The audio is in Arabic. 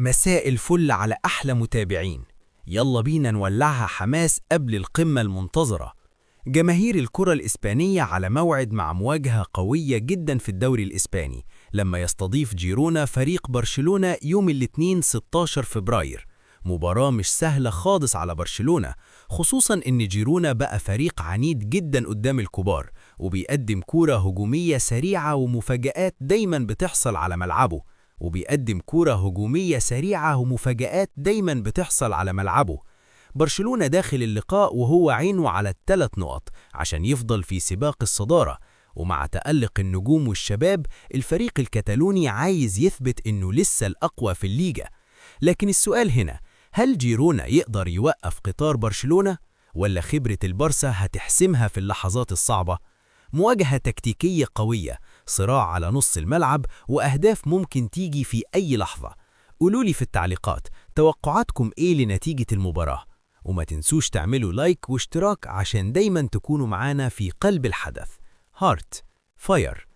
مساء الفل على أحلى متابعين. يلا بينا نولعها حماس قبل القمة المنتظرة. جماهير الكرة الإسبانية على موعد مع مواجهة قوية جدا في الدوري الإسباني لما يستضيف جيرونا فريق برشلونة يوم الاثنين 16 فبراير. مباراة مش سهلة خالص على برشلونة، خصوصا إن جيرونا بقى فريق عنيد جدا قدام الكبار، وبيقدم كورة هجومية سريعة ومفاجآت دايما بتحصل على ملعبه. برشلونة داخل اللقاء وهو عينه على الثلاث نقط عشان يفضل في سباق الصدارة، ومع تألق النجوم والشباب الفريق الكتالوني عايز يثبت إنه لسه الأقوى في الليجا. لكن السؤال هنا، هل جيرونا يقدر يوقف قطار برشلونة؟ ولا خبرة البارسا هتحسمها في اللحظات الصعبة؟ مواجهة تكتيكية قوية، صراع على نص الملعب، وأهداف ممكن تيجي في أي لحظة. قولولي في التعليقات توقعاتكم إيه لنتيجة المباراة، وما تنسوش تعملوا لايك واشتراك عشان دايما تكونوا معانا في قلب الحدث. هارت فاير.